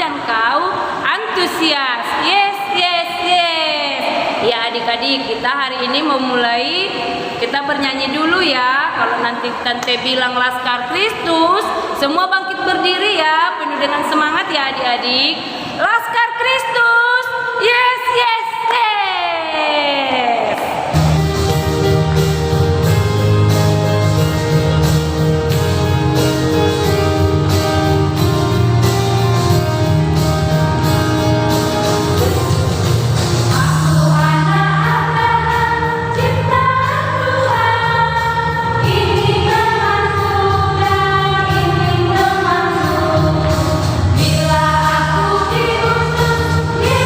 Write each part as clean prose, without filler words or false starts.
dan kau antusias. Yes, yes, yes. Ya adik-adik, kita hari ini memulai, kita bernyanyi dulu ya. Kalau nanti Tante bilang Laskar Kristus, semua bangkit berdiri ya, penuh dengan semangat ya adik-adik. Laskar Kristus. Yes, yes, yes. Bila aku diutus,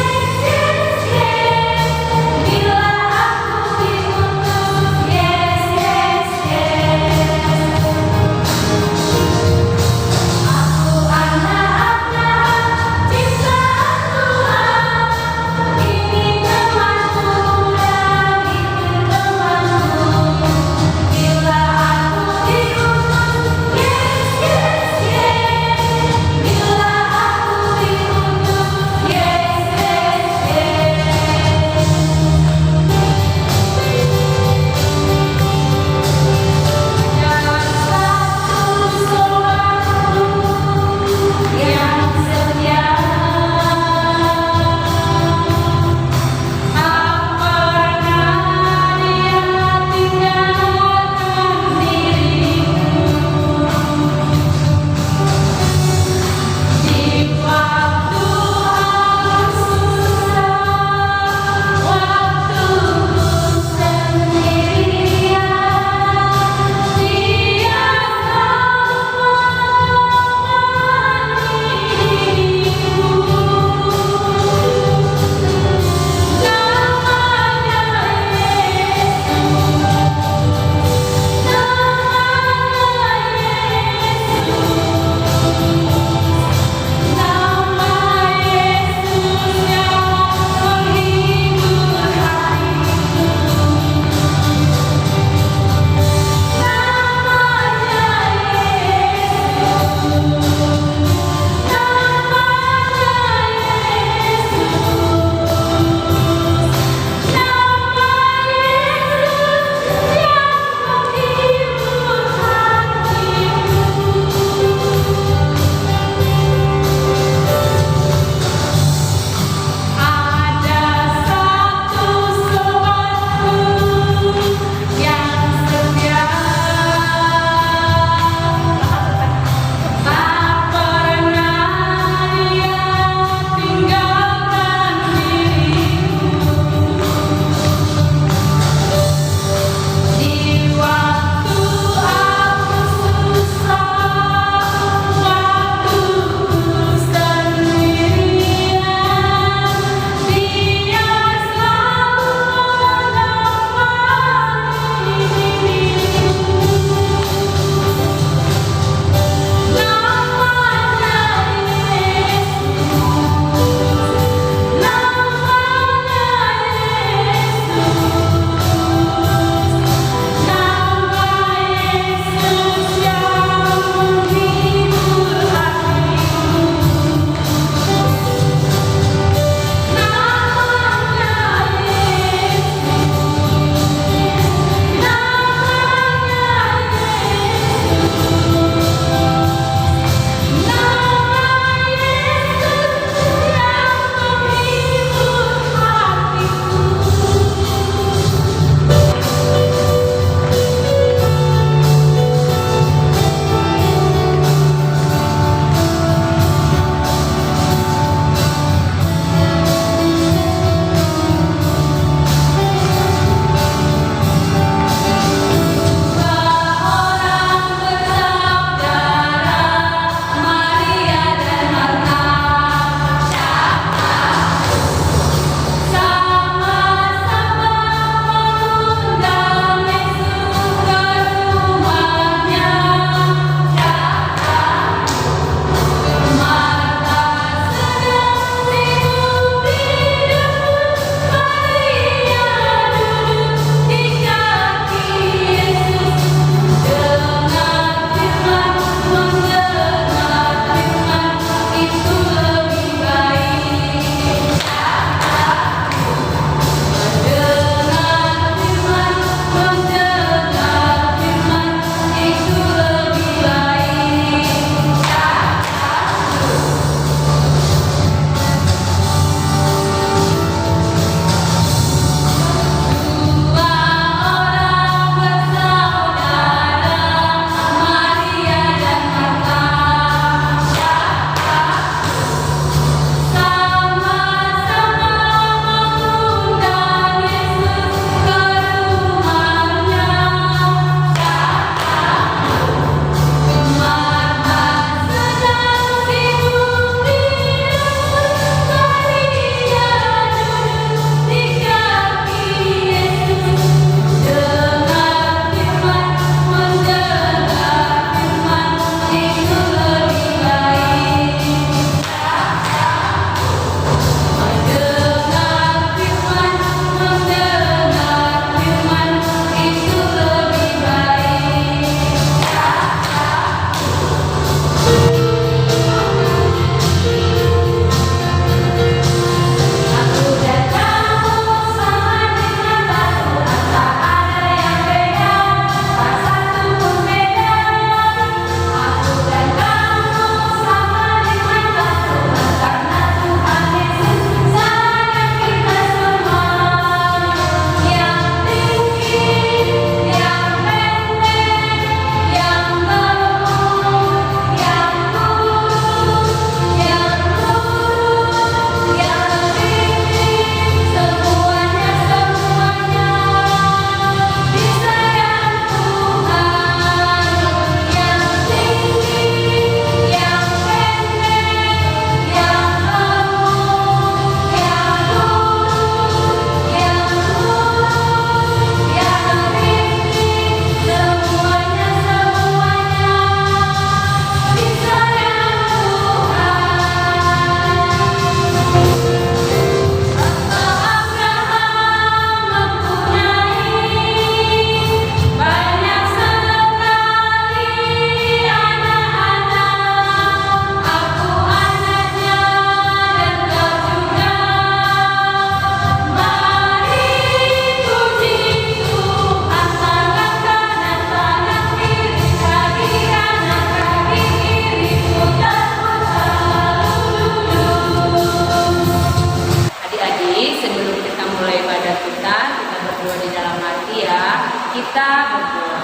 kita berdoa.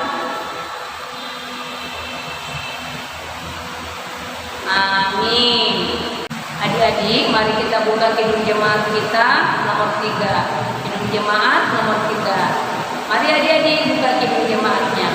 Amin. Adik-adik, mari kita buka kidung jemaat kita nomor 3. Kidung jemaat nomor 3. Mari adik-adik buka kidung jemaatnya.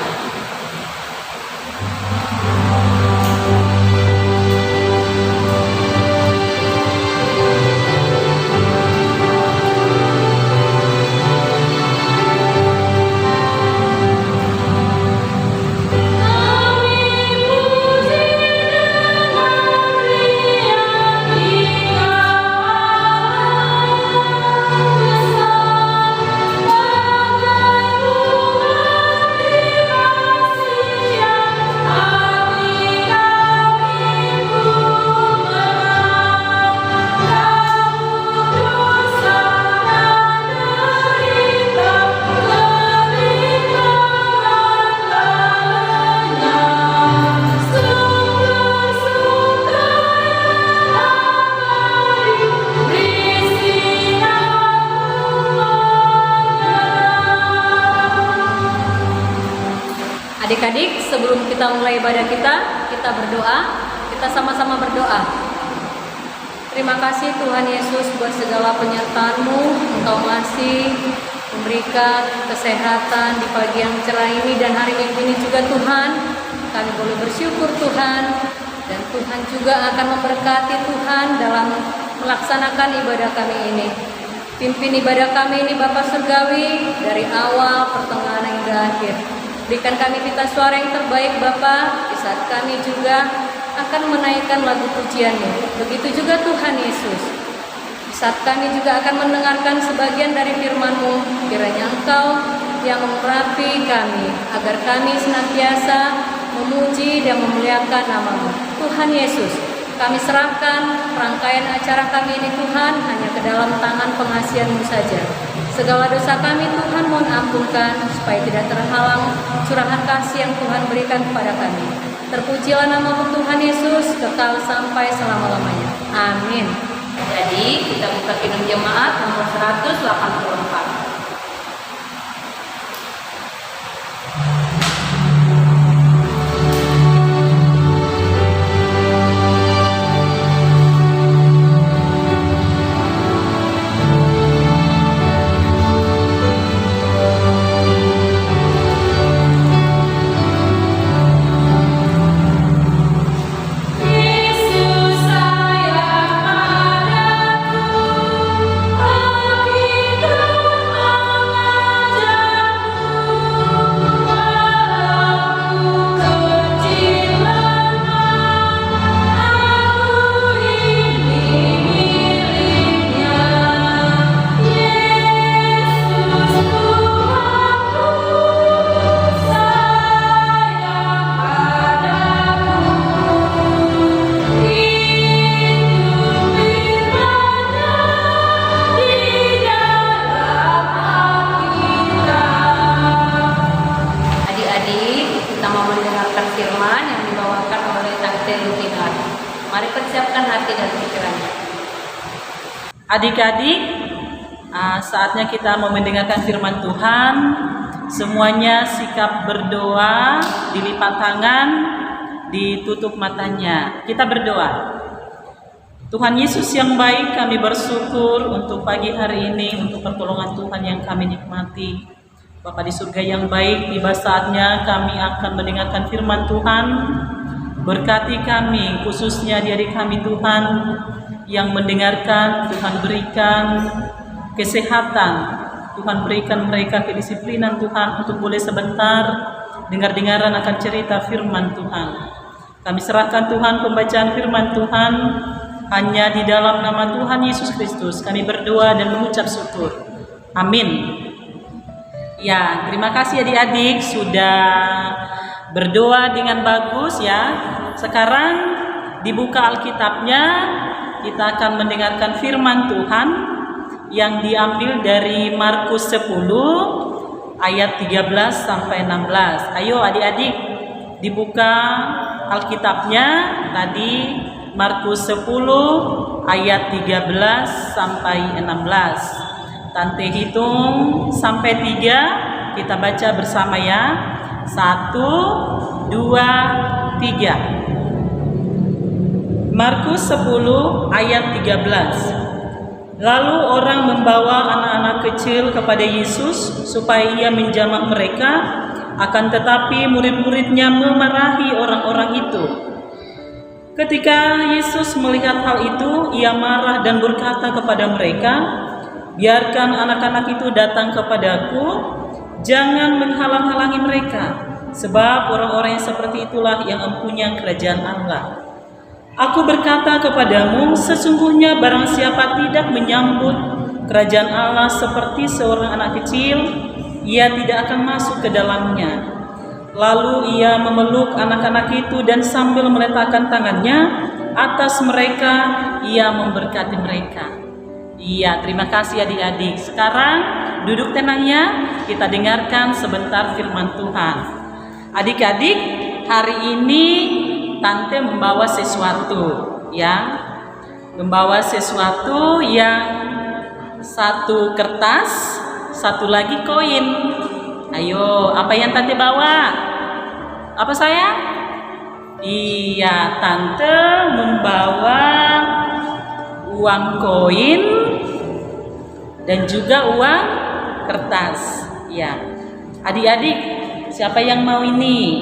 Adik-adik, sebelum kita mulai ibadah kita berdoa. Kita sama-sama berdoa. Terima kasih Tuhan Yesus buat segala penyertaan-Mu. Engkau masih memberikan kesehatan di pagi yang cerah ini dan hari Minggu ini juga Tuhan. Kami boleh bersyukur Tuhan. Dan Tuhan juga akan memberkati Tuhan dalam melaksanakan ibadah kami ini. Pimpin ibadah kami ini Bapa Surgawi dari awal, pertengahan hingga akhir. Berikan kami pita suara yang terbaik Bapa, di saat kami juga akan menaikkan lagu pujian-Mu. Begitu juga Tuhan Yesus. Di saat kami juga akan mendengarkan sebagian dari firman-Mu, kiranya Engkau yang mengurapi kami, agar kami senantiasa memuji dan memuliakan nama-Mu. Tuhan Yesus, kami serahkan rangkaian acara kami ini Tuhan hanya ke dalam tangan pengasihan-Mu saja. Segala dosa kami Tuhan mohon ampunkan, supaya tidak terhalang curahan kasih yang Tuhan berikan kepada kami. Terpujilah nama Tuhan Yesus, kekal sampai selama-lamanya. Amin. Jadi kita buka kidung jemaat nomor 184. Mari persiapkan hati dan pikirannya. Adik-adik, saatnya kita mau mendengarkan firman Tuhan. Semuanya sikap berdoa, dilipat tangan, ditutup matanya. Kita berdoa. Tuhan Yesus yang baik, kami bersyukur untuk pagi hari ini, untuk pertolongan Tuhan yang kami nikmati. Bapa di surga yang baik, tiba saatnya kami akan mendengarkan firman Tuhan. Berkati kami, khususnya dari kami Tuhan yang mendengarkan. Tuhan berikan kesehatan, Tuhan berikan mereka kedisiplinan Tuhan untuk boleh sebentar dengar-dengaran akan cerita firman Tuhan. Kami serahkan Tuhan pembacaan firman Tuhan hanya di dalam nama Tuhan Yesus Kristus. Kami berdoa dan mengucap syukur. Amin. Ya, terima kasih adik-adik sudah berdoa dengan bagus ya. Sekarang dibuka Alkitabnya, kita akan mendengarkan firman Tuhan yang diambil dari Markus 10 ayat 13 sampai 16. Ayo adik-adik dibuka Alkitabnya, tadi Markus 10 ayat 13 sampai 16. Tante hitung sampai 3, Kita baca bersama ya. 1, 2, 3. Markus 10 ayat 13. Lalu orang membawa anak-anak kecil kepada Yesus supaya ia menjamah mereka, akan tetapi murid-muridnya memarahi orang-orang itu. Ketika Yesus melihat hal itu, ia marah dan berkata kepada mereka, "Biarkan anak-anak itu datang kepadaku, jangan menghalang-halangi mereka, sebab orang-orang yang seperti itulah yang empunya kerajaan Allah. Aku berkata kepadamu, sesungguhnya barang siapa tidak menyambut kerajaan Allah seperti seorang anak kecil, ia tidak akan masuk ke dalamnya." Lalu ia memeluk anak-anak itu dan sambil meletakkan tangannya atas mereka, ia memberkati mereka. Iya, terima kasih adik-adik. Sekarang duduk tenangnya, kita dengarkan sebentar firman Tuhan. Adik-adik, hari ini Tante membawa sesuatu, ya. Membawa sesuatu yang satu kertas, satu lagi koin. Ayo, apa yang Tante bawa? Apa sayang? Iya, Tante membawa uang koin dan juga uang kertas. Ya, adik-adik, siapa yang mau ini?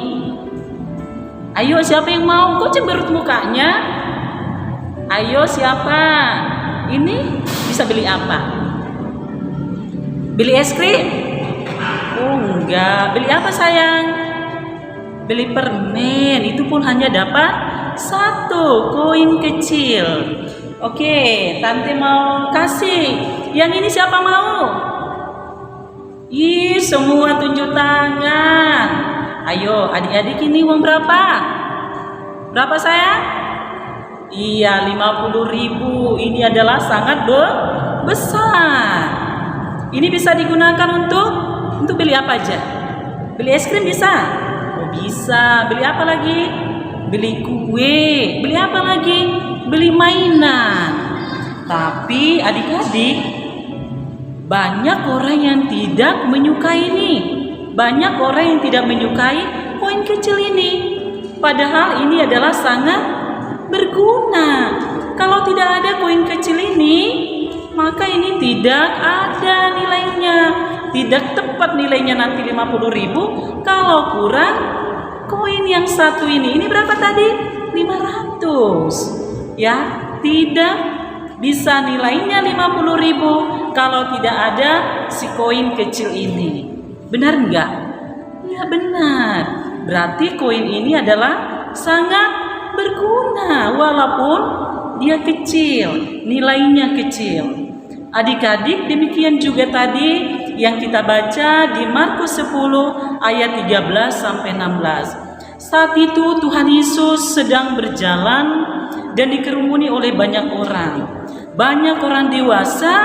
Ayo, siapa yang mau? Kok cemberut mukanya? Ayo, siapa? Ini bisa beli apa? Beli es krim? Oh enggak, beli apa sayang? Beli permen, itu pun hanya dapat satu koin kecil. Oke, Tante mau kasih. Yang ini siapa mau? Ih, semua tunjuk tangan. Ayo, adik-adik, ini uang berapa? Berapa sayang? Iya, 50.000. Ini adalah sangat besar. Ini bisa digunakan untuk beli apa aja? Beli es krim bisa? Oh bisa. Beli apa lagi? Beli kue. Beli apa lagi? Beli mainan. Tapi adik-adik, banyak orang yang tidak menyukai ini. Banyak orang yang tidak menyukai koin kecil ini. Padahal ini adalah sangat berguna. Kalau tidak ada koin kecil ini, maka ini tidak ada nilainya. Tidak tepat nilainya nanti 50.000 kalau kurang koin yang satu ini. Ini berapa tadi? 500. Ya, tidak bisa nilainya 50.000 kalau tidak ada si koin kecil ini. Benar enggak? Ya benar. Berarti koin ini adalah sangat berguna walaupun dia kecil, nilainya kecil. Adik-adik, demikian juga tadi yang kita baca di Markus 10 ayat 13 sampai 16. Saat itu Tuhan Yesus sedang berjalan dan dikerumuni oleh banyak orang. Banyak orang dewasa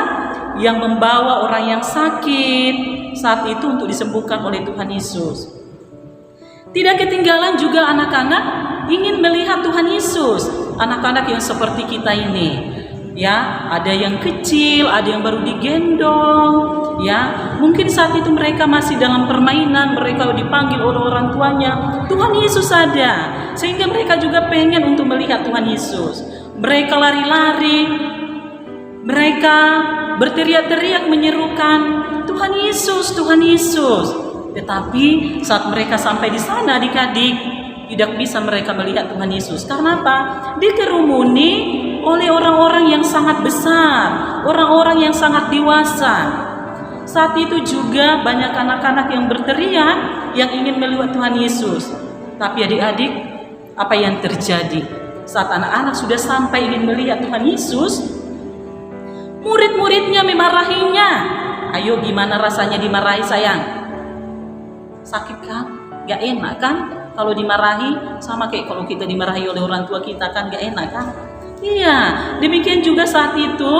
yang membawa orang yang sakit saat itu untuk disembuhkan oleh Tuhan Yesus. Tidak ketinggalan juga anak-anak ingin melihat Tuhan Yesus. Anak-anak yang seperti kita ini. Ya, ada yang kecil, ada yang baru digendong, ya. Mungkin saat itu mereka masih dalam permainan, mereka dipanggil oleh orang tuanya. Tuhan Yesus ada, sehingga mereka juga pengen untuk melihat Tuhan Yesus. Mereka lari-lari, mereka berteriak-teriak menyerukan, "Tuhan Yesus, Tuhan Yesus." Tetapi saat mereka sampai di sana, adik-adik, tidak bisa mereka melihat Tuhan Yesus. Karena apa? Dikerumuni oleh orang-orang yang sangat besar, orang-orang yang sangat dewasa. Saat itu juga banyak anak-anak yang berteriak yang ingin melihat Tuhan Yesus. Tapi adik-adik, apa yang terjadi? Saat anak-anak sudah sampai ingin melihat Tuhan Yesus, murid-muridnya memarahinya. Ayo, gimana rasanya dimarahi sayang? Sakit kan? Gak enak kan? Kalau dimarahi, sama kayak kalau kita dimarahi oleh orang tua kita kan gak enak kan? Iya, demikian juga saat itu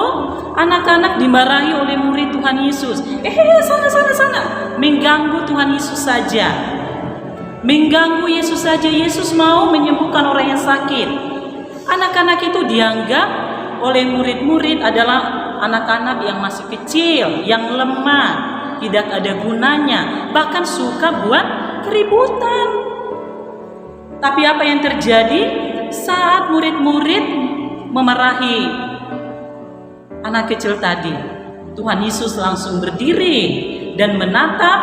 anak-anak dimarahi oleh murid Tuhan Yesus. Sana, mengganggu Tuhan Yesus saja. Mengganggu Yesus saja. Yesus mau menyembuhkan orang yang sakit. Anak-anak itu dianggap oleh murid-murid adalah anak-anak yang masih kecil, yang lemah, tidak ada gunanya, bahkan suka buat keributan. Tapi apa yang terjadi saat murid-murid memarahi anak kecil tadi? Tuhan Yesus langsung berdiri dan menatap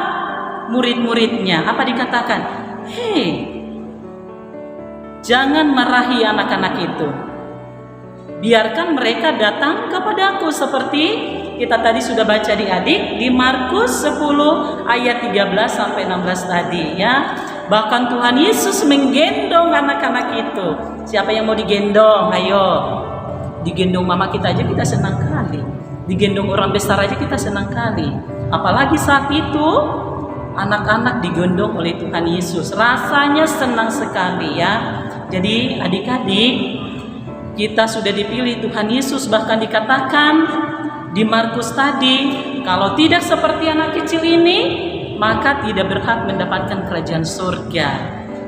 murid-muridnya. Apa dikatakan? Hei, jangan marahi anak-anak itu. Biarkan mereka datang kepadaku, seperti kita tadi sudah baca di adik di Markus 10 ayat 13 sampai 16 tadi ya. Bahkan Tuhan Yesus menggendong anak-anak itu. Siapa yang mau digendong? Ayo. Digendong mama kita aja kita senang kali. Digendong orang besar aja kita senang kali. Apalagi saat itu anak-anak digendong oleh Tuhan Yesus. Rasanya senang sekali ya. Jadi adik-adik, kita sudah dipilih Tuhan Yesus, bahkan dikatakan di Markus tadi, kalau tidak seperti anak kecil ini, maka tidak berhak mendapatkan kerajaan surga.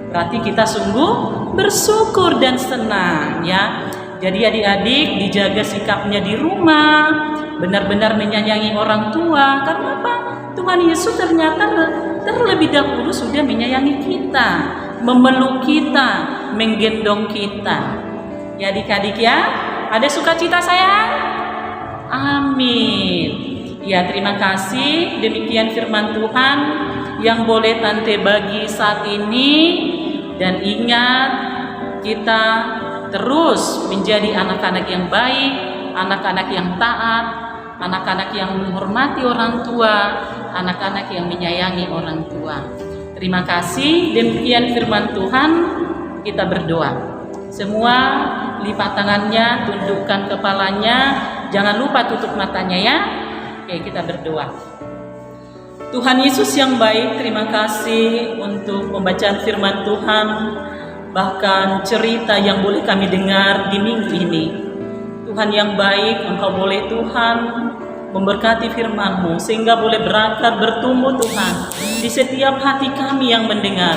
Berarti kita sungguh bersyukur dan senang ya. Jadi adik-adik, dijaga sikapnya di rumah, benar-benar menyayangi orang tua. Karena apa? Tuhan Yesus ternyata terlebih dahulu sudah menyayangi kita, memeluk kita, menggendong kita. Ya adik-adik ya, ada sukacita sayang? Amin. Ya terima kasih, demikian firman Tuhan yang boleh Tante bagi saat ini. Dan ingat, kita terus menjadi anak-anak yang baik, anak-anak yang taat, anak-anak yang menghormati orang tua, anak-anak yang menyayangi orang tua. Terima kasih, demikian firman Tuhan. Kita berdoa. Semua lipat tangannya, tundukkan kepalanya, jangan lupa tutup matanya ya. Oke, kita berdoa. Tuhan Yesus yang baik, terima kasih untuk pembacaan firman Tuhan, bahkan cerita yang boleh kami dengar di minggu ini. Tuhan yang baik, Engkau boleh Tuhan memberkati firman-Mu sehingga boleh berakar bertumbuh Tuhan di setiap hati kami yang mendengar,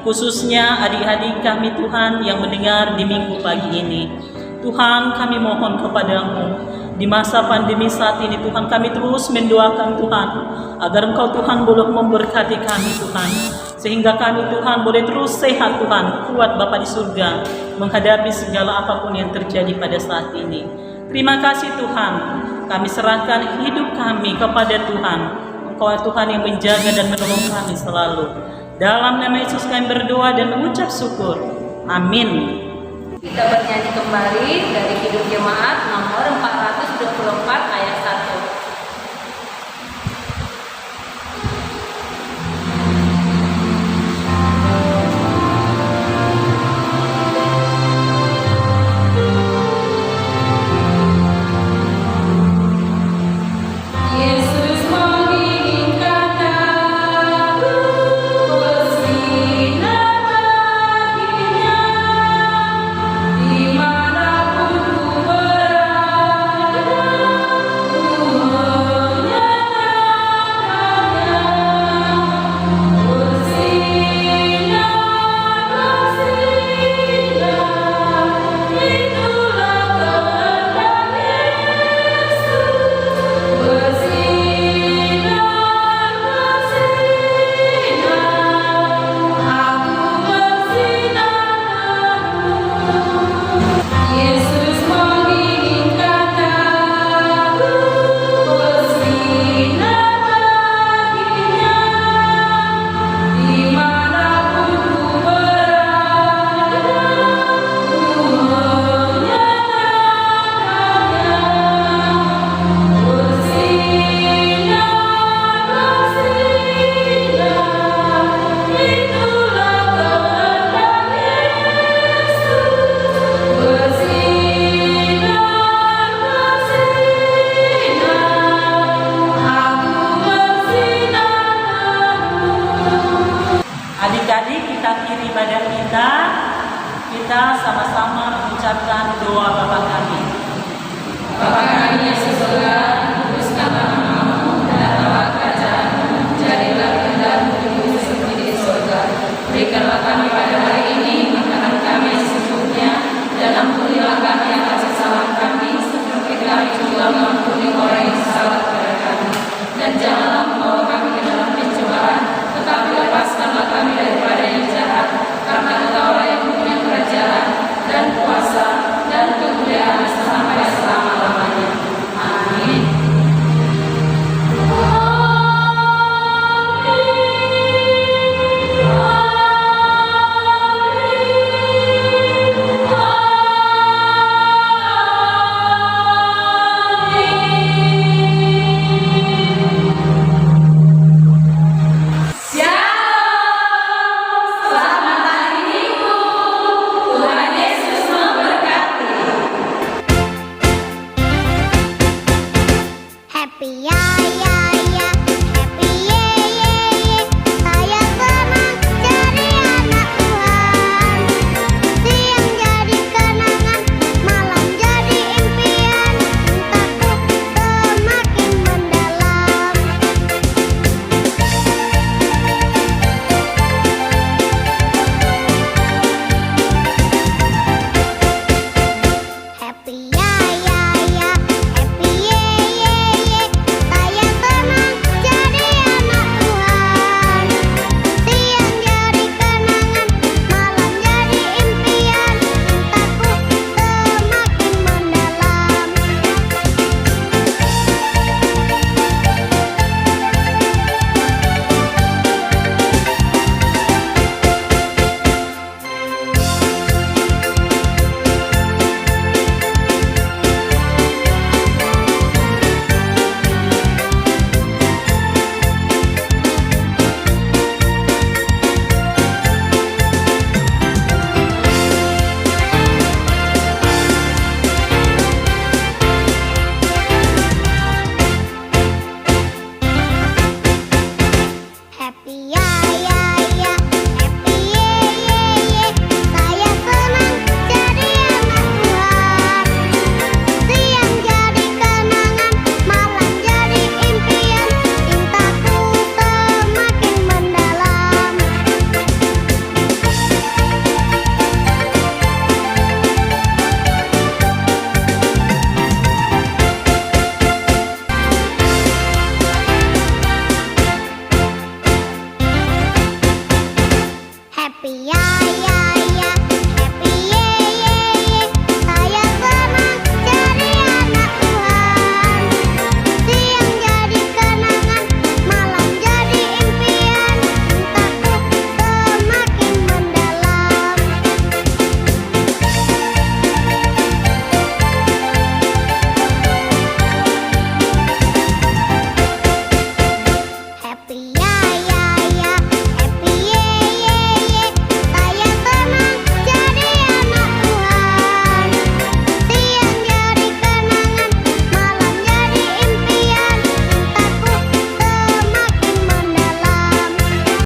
khususnya adik-adik kami Tuhan yang mendengar di minggu pagi ini. Tuhan, kami mohon kepadamu di masa pandemi saat ini Tuhan, kami terus mendoakan Tuhan agar Engkau Tuhan boleh memberkati kami Tuhan, sehingga kami Tuhan boleh terus sehat Tuhan, kuat Bapa di surga menghadapi segala apapun yang terjadi pada saat ini. Terima kasih Tuhan, kami serahkan hidup kami kepada Tuhan. Engkau Tuhan yang menjaga dan menolong kami selalu. Dalam nama Yesus kami berdoa dan mengucap syukur. Amin. Kita bernyanyi kembali dari Hidup Jemaat nomor 424 ayat 1. Kita sama-sama mengucapkan doa Bapa kami.